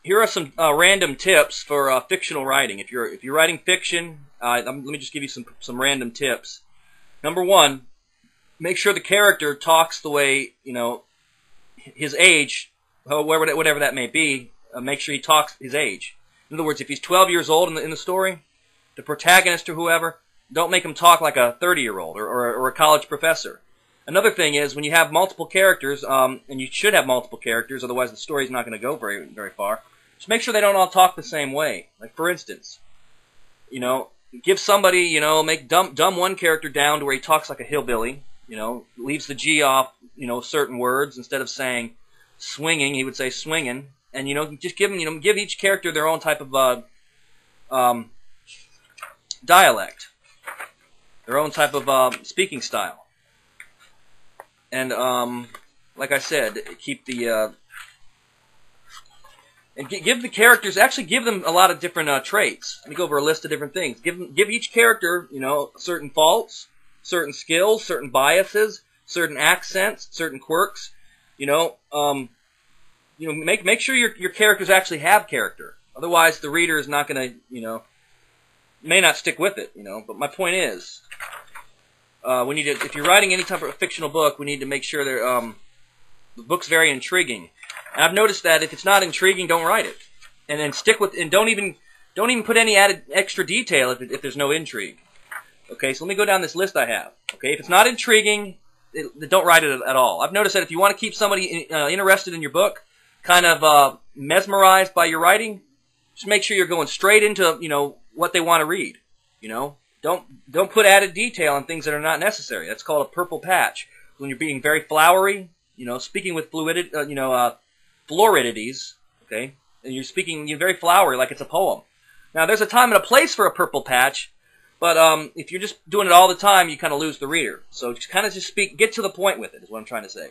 here are some random tips for fictional writing. If you're writing fiction, let me just give you some random tips. Number one, make sure the character talks the way, his age, whatever that may be. Make sure he talks his age. In other words, if he's 12 years old in the story, the protagonist or whoever, don't make him talk like a 30-year-old or a college professor. Another thing is when you have multiple characters, and you should have multiple characters, otherwise the story's not going to go very far. Just make sure they don't all talk the same way. Like for instance, give somebody, make dumb one character down to where he talks like a hillbilly. Leaves the G off, certain words instead of saying swinging, he would say swinging. And just give them, give each character their own type of dialect, their own type of speaking style. And like I said, keep the and give the characters, actually give them a lot of different traits. Let me go over a list of different things. Give each character, certain faults, certain skills, certain biases, certain accents, certain quirks. Make sure your characters actually have character. Otherwise, the reader is not going to, may not stick with it. But my point is, we need to, if you're writing any type of fictional book, we need to make sure the book's very intriguing. And I've noticed that if it's not intriguing, don't write it, and then stick with, and don't even put any added extra detail if there's no intrigue. Okay, so let me go down this list I have. Okay, if it's not intriguing, don't write it at all. I've noticed that if you want to keep somebody interested in your book, kind of mesmerized by your writing, just make sure you're going straight into what they want to read. Don't put added detail on things that are not necessary. That's called a purple patch. When you're being very flowery, speaking with floridities, okay, and you're speaking very flowery like it's a poem. Now, there's a time and a place for a purple patch, but if you're just doing it all the time, you kind of lose the reader. So just get to the point with it, is what I'm trying to say.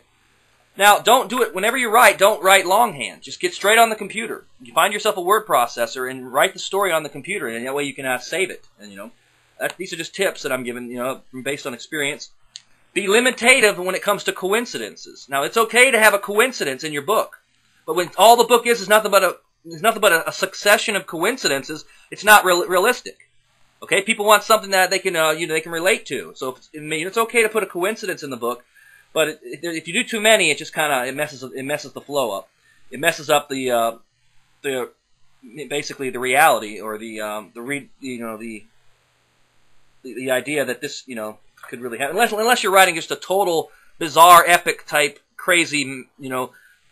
Now, don't do it, whenever you write, don't write longhand. Just get straight on the computer. You find yourself a word processor and write the story on the computer, and that way you can save it. And, these are just tips that I'm giving, based on experience. Be limitative when it comes to coincidences. Now, it's okay to have a coincidence in your book, but when all the book is nothing but a succession of coincidences, it's not realistic. Okay, people want something that they can they can relate to. So it's okay to put a coincidence in the book, but if you do too many, it just kind of it messes the flow up. It messes up the basically the reality or the idea that this could really happen. Unless you're writing just a total bizarre, epic type, crazy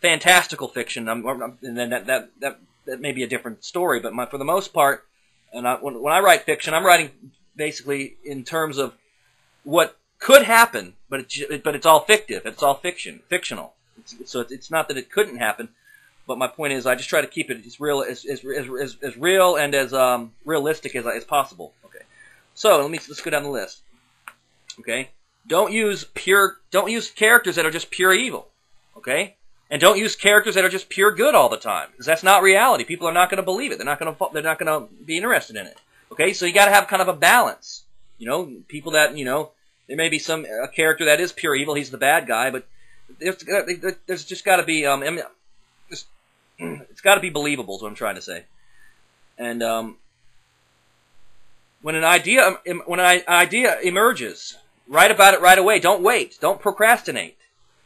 fantastical fiction, and then that may be a different story. But for the most part, and when I write fiction, I'm writing basically in terms of what could happen, but it's all fictive. It's all fictional. So it's not that it couldn't happen, but my point is I just try to keep it as real and as realistic as possible. Okay, so let's go down the list. Okay, don't use characters that are just pure evil. Okay. And don't use characters that are just pure good all the time, because that's not reality. People are not going to believe it. They're not going to be interested in it. Okay, so you got to have kind of a balance. People that there may be a character that is pure evil. He's the bad guy, but there's just got to be it's got to be believable. Is what I'm trying to say. And when an idea emerges, write about it right away. Don't wait. Don't procrastinate.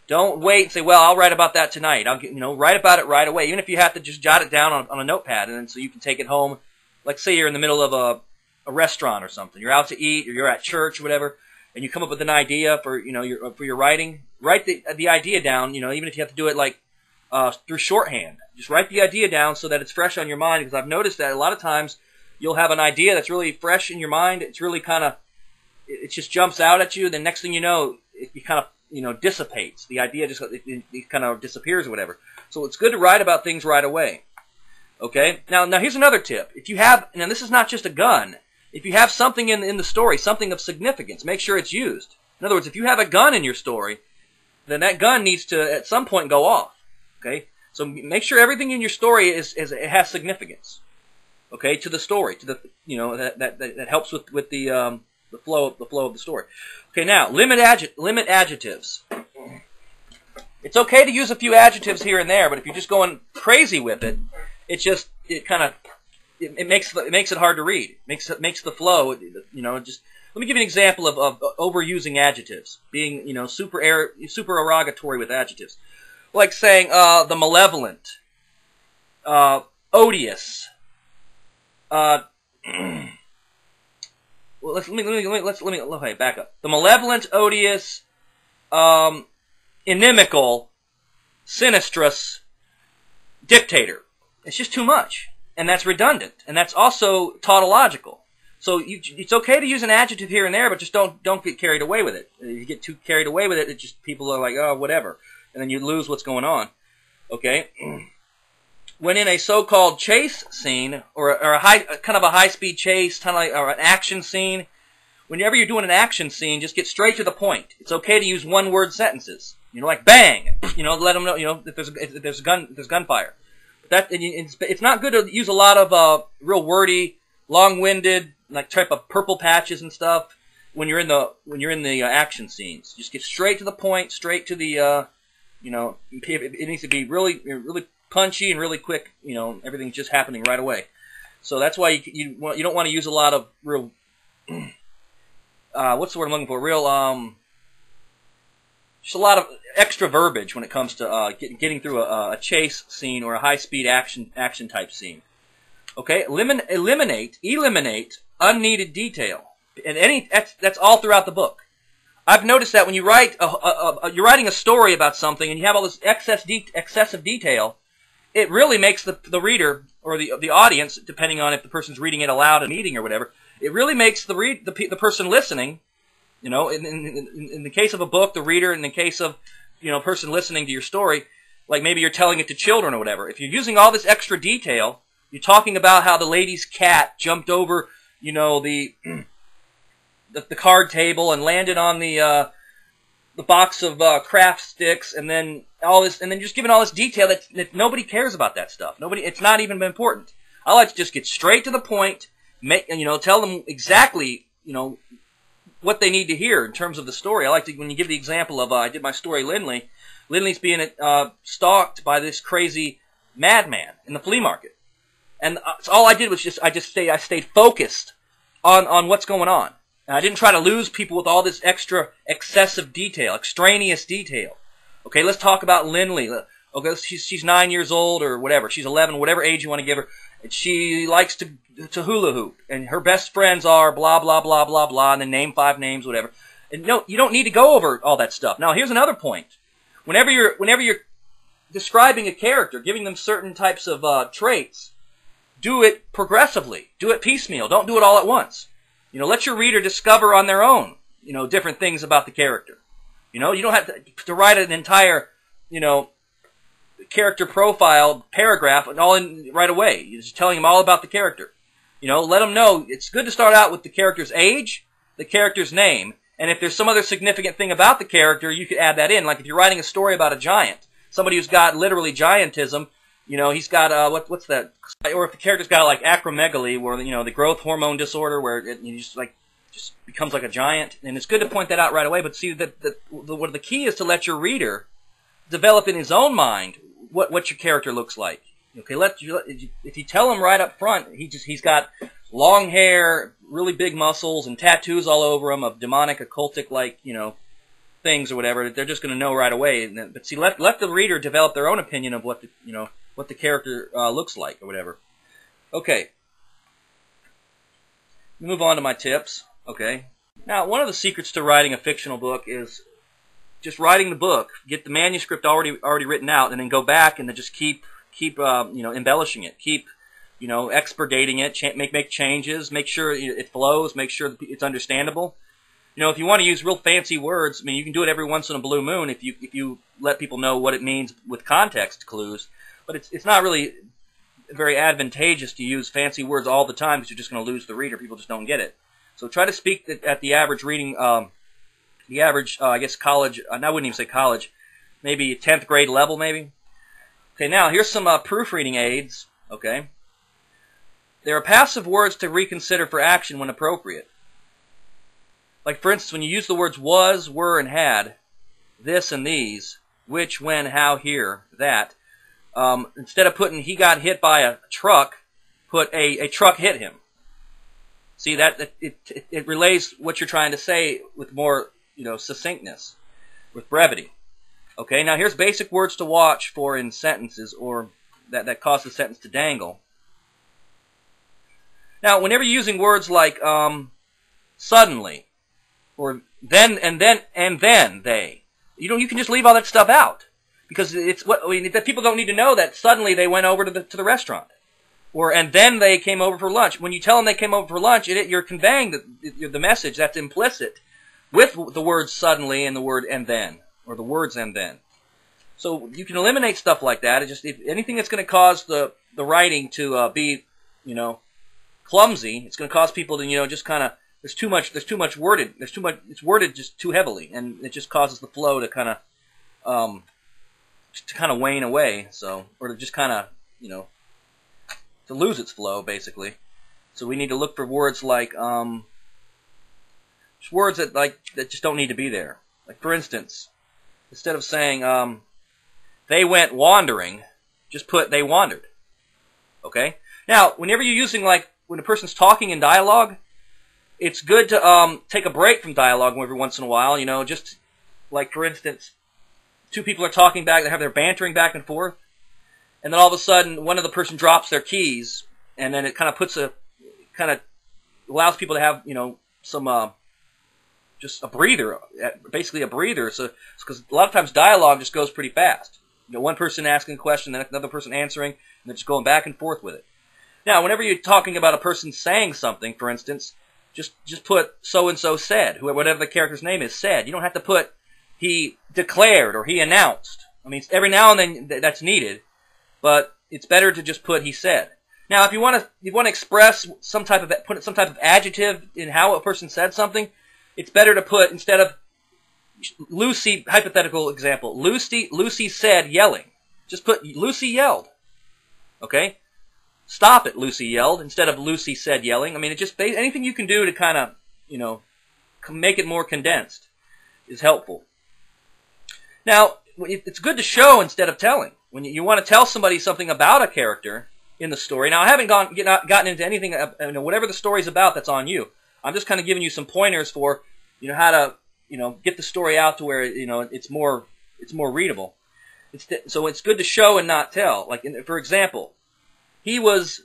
Don't wait and say, well, I'll write about that tonight. Write about it right away, even if you have to just jot it down on a notepad, and so you can take it home. Like, say you're in the middle of a restaurant or something. You're out to eat, or you're at church or whatever, and you come up with an idea for your writing. Write the idea down. Even if you have to do it like through shorthand, just write the idea down so that it's fresh on your mind. Because I've noticed that a lot of times you'll have an idea that's really fresh in your mind. It's really it just jumps out at you. Then next thing you know, you kind of dissipates. The idea just it kind of disappears or whatever. So it's good to write about things right away. Okay? Now here's another tip. If you have, now this is not just a gun. If you have something in the story, something of significance, make sure it's used. In other words, if you have a gun in your story, then that gun needs to at some point go off. Okay? So make sure everything in your story it has significance. Okay? To the story, to the that helps with the flow of the story. Okay, now limit adjectives. It's okay to use a few adjectives here and there, but if you're just going crazy with it, It makes it hard to read. Makes the flow. Just let me give you an example of overusing adjectives, being super erogatory with adjectives, like saying the malevolent, odious. Well, let me back up. The malevolent, odious, inimical, sinistrous dictator. It's just too much, and that's redundant, and that's also tautological. So it's okay to use an adjective here and there, but just don't get carried away with it. If you get too carried away with it, it just people are like, oh, whatever, and then you lose what's going on. Okay. When in a so-called chase scene or a high-speed chase, or an action scene, whenever you're doing an action scene, just get straight to the point. It's okay to use one-word sentences. Like bang. Let them know. If there's gunfire. But it's not good to use a lot of real wordy, long-winded, like type of purple patches and stuff when you're in the action scenes. Just get straight to the point, straight to the it needs to be really punchy and really quick. Everything's just happening right away. So that's why you don't want to use a lot of real what's the word I'm looking for? Real just a lot of extra verbiage when it comes to getting through a chase scene or a high-speed action type scene. Okay, eliminate unneeded detail, and that's all throughout the book. I've noticed that when you write you're writing a story about something and you have all this excessive detail, it really makes the reader or the audience, depending on if the person's reading it aloud in a meeting or whatever, it really makes the person listening. In the case of a book, the reader. In the case of person listening to your story, like maybe you're telling it to children or whatever. If you're using all this extra detail, you're talking about how the lady's cat jumped over the card table and landed on the box of craft sticks, and then all this, and then just giving all this detail that nobody cares about that stuff. It's not even important. I like to just get straight to the point. Tell them exactly what they need to hear in terms of the story. I like to, when you give the example of I did my story Lindley. Lindley's being stalked by this crazy madman in the flea market, and so all I did was I stayed focused on what's going on. And I didn't try to lose people with all this extra excessive detail, extraneous detail. Okay, let's talk about Lindley. Okay, she's 9 years old or whatever. She's 11, whatever age you want to give her. And she likes to hula hoop, and her best friends are blah blah blah blah blah, and then name 5 names, whatever. And no, you don't need to go over all that stuff. Now, here's another point. Whenever you're describing a character, giving them certain types of traits, do it progressively. Do it piecemeal. Don't do it all at once. Let your reader discover on their own, different things about the character. You don't have to write an entire, character profile paragraph all in right away. You're just telling them all about the character. Let them know. It's good to start out with the character's age, the character's name, and if there's some other significant thing about the character, you could add that in. Like if you're writing a story about a giant, somebody who's got literally giantism, he's got what's that? Or if the character's got like acromegaly, where the growth hormone disorder, where it just becomes like a giant, and it's good to point that out right away. But see that the key is to let your reader develop in his own mind what your character looks like. Okay, if you tell him right up front, he's got long hair, really big muscles, and tattoos all over him of demonic, occultic things or whatever. They're just going to know right away. But see, let the reader develop their own opinion of what the character looks like or whatever. Okay. Move on to my tips. Okay. Now, one of the secrets to writing a fictional book is just writing the book, get the manuscript already written out, and then go back and then just keep embellishing it, keep expurgating it, make changes, make sure it flows, make sure it's understandable. If you want to use real fancy words, you can do it every once in a blue moon if you let people know what it means with context clues. But it's not really very advantageous to use fancy words all the time because you're just going to lose the reader. People just don't get it. So try to speak at the average reading, the average, I guess college, I wouldn't even say college, maybe 10th grade level maybe. Okay, now here's some proofreading aids, okay. There are passive words to reconsider for action when appropriate. Like, for instance, when you use the words was, were, and had, this and these, which, when, how, here, that, instead of putting he got hit by a truck, put a truck hit him. See, that it relays what you're trying to say with more, succinctness, with brevity. Okay, now here's basic words to watch for in sentences, or that cause the sentence to dangle. Now, whenever you're using words like suddenly, or then they, you can just leave all that stuff out, because people don't need to know that suddenly they went over to the restaurant, and then they came over for lunch. When you tell them they came over for lunch, you're conveying the message that's implicit with the words suddenly and the word and then, or the words and then. So you can eliminate stuff like that. If anything that's going to cause the writing to be, clumsy, it's going to cause people to, just kind of, there's too much worded. It's worded just too heavily, and it just causes the flow to kind of wane away. So, or to just kind of, to lose its flow, basically. So we need to look for words like, just words that just don't need to be there. Like, for instance, instead of saying, they went wandering, just put they wandered. Okay? Now, whenever you're using, when a person's talking in dialogue, it's good to take a break from dialogue every once in a while, just like, for instance, two people are talking back, they have their bantering back and forth, and then all of a sudden one of the person drops their keys, and then it kind of allows people to have, some just a breather, basically a breather, so because a lot of times dialogue just goes pretty fast. One person asking a question, then another person answering, and they're just going back and forth with it. Now, whenever you're talking about a person saying something, for instance, just put so-and-so said, whatever the character's name is, said. You don't have to put he declared or he announced. I mean, every now and then that's needed, but it's better to just put he said. Now, if you want to express put some type of adjective in how a person said something, it's better to put, instead of Lucy, hypothetical example, Lucy said yelling. Just put Lucy yelled. Okay? Stop it, Lucy yelled, instead of Lucy said yelling. I mean, anything you can do to kind of, make it more condensed is helpful. Now, it's good to show instead of telling. When you want to tell somebody something about a character in the story. Now, I haven't gotten into anything, whatever the story's about, that's on you. I'm just kind of giving you some pointers for, how to, get the story out to where, it's more readable. So it's good to show and not tell. Like, for example, he was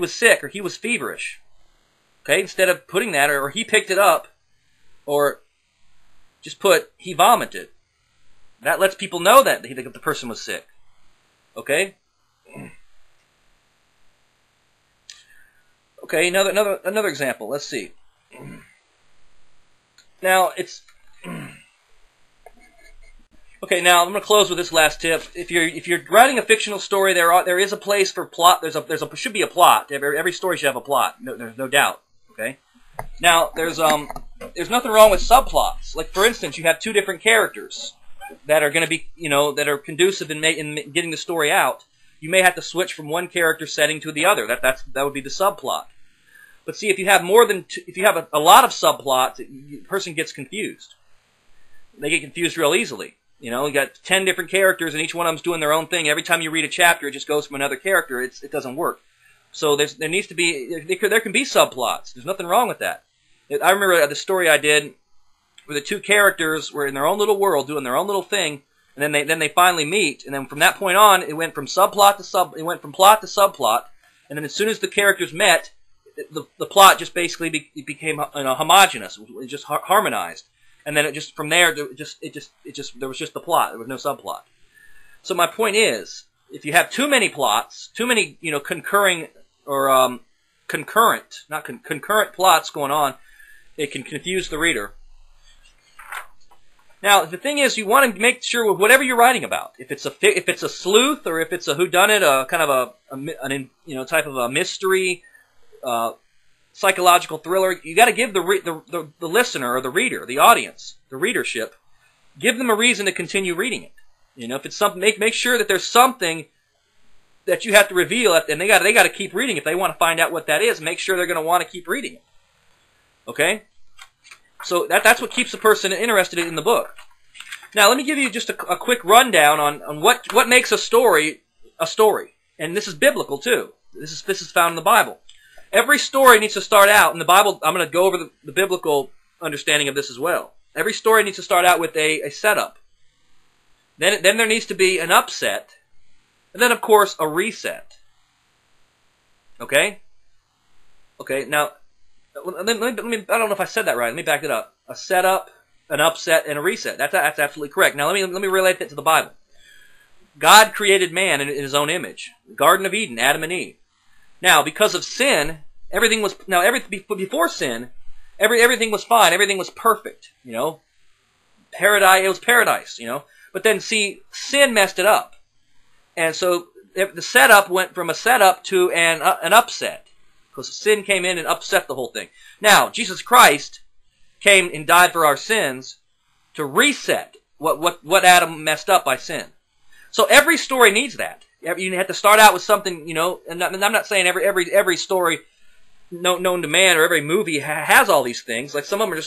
sick, or he was feverish. Okay, instead of putting that, or he picked it up, or just put he vomited. That lets people know that the person was sick. Okay. Okay, another example. Let's see. Now it's okay. Now I'm going to close with this last tip. If you're writing a fictional story, there is a place for plot. Should be a plot. Every story should have a plot. There's no doubt. Okay. Now there's nothing wrong with subplots. Like, for instance, you have two different characters that are going to be that are conducive in getting the story out. You may have to switch from one character setting to the other. That would be the subplot. But see, if you have a lot of subplots, the person gets confused. They get confused real easily. You got 10 different characters, and each one of them's doing their own thing. Every time you read a chapter, it just goes from another character. It doesn't work. So there can be subplots. There's nothing wrong with that. I remember the story I did where the two characters were in their own little world doing their own little thing, and then they finally meet, and then from that point on, it went from plot to subplot, and then as soon as the characters met, the plot just basically became homogeneous. It just harmonized, and then it just from there there was just the plot. There was no subplot. So my point is, if you have too many plots, too many concurring or concurrent plots going on, it can confuse the reader. Now, the thing is, you want to make sure with whatever you're writing about, if it's a sleuth or if it's a whodunit, a kind of type of a mystery, psychological thriller, you got to give the listener or the reader, the audience, the readership, give them a reason to continue reading it. If it's something, make sure that there's something that you have to reveal, and they got to keep reading if they want to find out what that is. Make sure they're going to want to keep reading it. Okay. So that's what keeps a person interested in the book. Now, let me give you just a quick rundown on what makes a story, and this is biblical too. This is found in the Bible. Every story needs to start out in the Bible. I'm going to go over the biblical understanding of this as well. Every story needs to start out with a setup. Then there needs to be an upset, and then of course a reset. Okay. Okay. Now, let me, I don't know if I said that right. Let me back it up. A setup, an upset, and a reset. That's absolutely correct. Now let me relate that to the Bible. God created man in His own image. Garden of Eden, Adam and Eve. Now, because of sin, before sin, everything was fine. Everything was perfect. You know, paradise. It was paradise. You know, but then see, sin messed it up, and so the setup went from a setup to an upset, because sin came in and upset the whole thing. Now, Jesus Christ came and died for our sins to reset what Adam messed up by sin. So every story needs that. You have to start out with something, you know, and I'm not saying every story known to man or every movie has all these things. Like some of them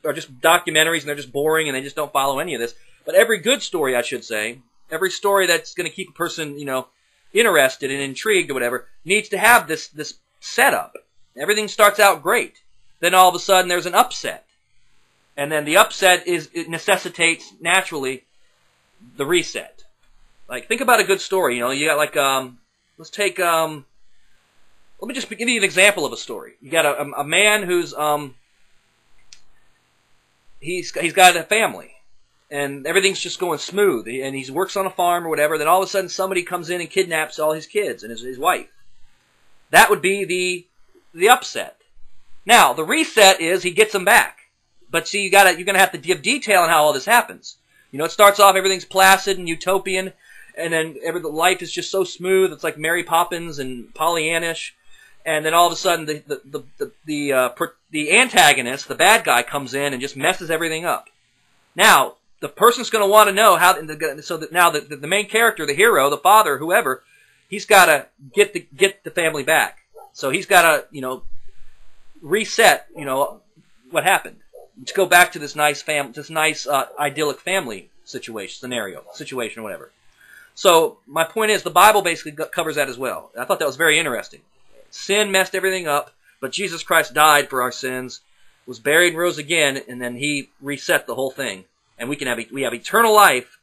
are just documentaries and they're just boring and they just don't follow any of this. But every good story, I should say, every story that's going to keep a person, you know, interested and intrigued or whatever, needs to have this setup. Everything starts out great. Then all of a sudden there's an upset. And then the upset it necessitates naturally the reset. Like, think about a good story. You know, you got like, let's take, let me just give you an example of a story. You got a man who's, he's got a family, and everything's just going smooth, and he works on a farm or whatever. Then all of a sudden somebody comes in and kidnaps all his kids and his wife. That would be the upset. Now, the reset is he gets them back. But see, you're gonna have to give detail on how all this happens. You know, it starts off, everything's placid and utopian, and then life is just so smooth. It's like Mary Poppins and Pollyannish. And then all of a sudden, the antagonist, the bad guy, comes in and just messes everything up. Now, the person's going to want to know how. So that now the main character, the hero, the father, whoever, he's got to get the family back. So he's got to, you know, reset, you know, what happened. To go back to this nice idyllic family situation, or whatever. So my point is, the Bible basically covers that as well. I thought that was very interesting. Sin messed everything up, but Jesus Christ died for our sins, was buried and rose again, and then He reset the whole thing, and we have eternal life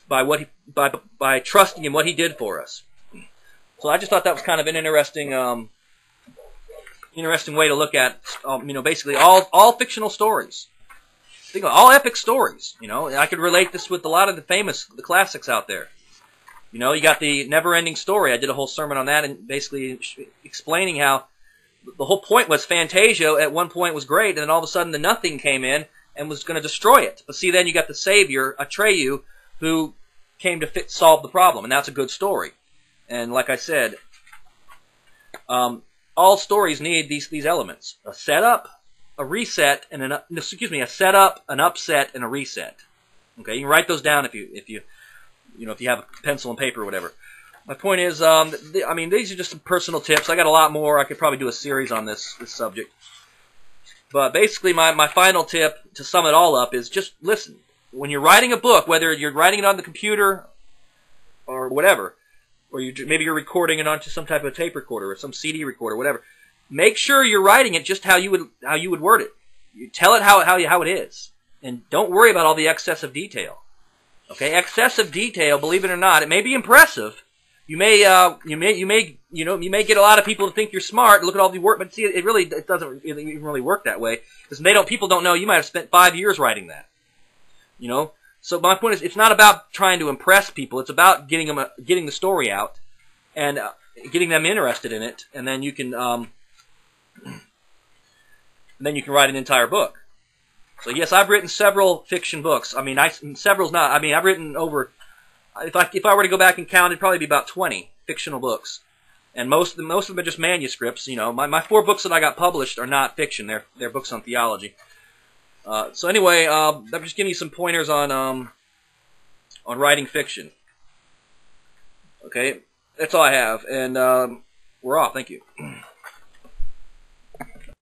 by trusting in what He did for us. So I just thought that was kind of an interesting way to look at, you know, basically all fictional stories. Think of all epic stories. You know, I could relate this with a lot of the classics out there. You know, you got the never-ending story. I did a whole sermon on that, and basically explaining how the whole point was Fantasia at one point was great, and then all of a sudden the nothing came in and was going to destroy it. But see, then you got the Savior, Atreyu, who came to solve the problem, and that's a good story. And like I said, all stories need these elements: a setup, a reset, and a setup, an upset, and a reset. Okay, you can write those down if you have a pencil and paper or whatever. My point is, I mean, these are just some personal tips. I got a lot more. I could probably do a series on this subject. But basically, my final tip to sum it all up is just listen. When you're writing a book, whether you're writing it on the computer or whatever, or maybe you're recording it onto some type of tape recorder or some CD recorder, whatever, make sure you're writing it just how you would word it. You tell it how it is, and don't worry about all the excessive detail. Okay, excessive detail, believe it or not, it may be impressive. You may get a lot of people to think you're smart. Look at all the work, but see, it doesn't even really work that way, because people don't know you might have spent 5 years writing that. You know, so my point is, it's not about trying to impress people. It's about getting the story out and getting them interested in it, and then you can write an entire book. So yes, I've written several fiction books. I mean, I've written over, if I were to go back and count, it'd probably be about 20 fictional books, and most of them are just manuscripts. You know, my 4 books that I got published are not fiction; they're books on theology. So anyway, I'm just giving you some pointers on writing fiction. Okay, that's all I have, and we're off. Thank you.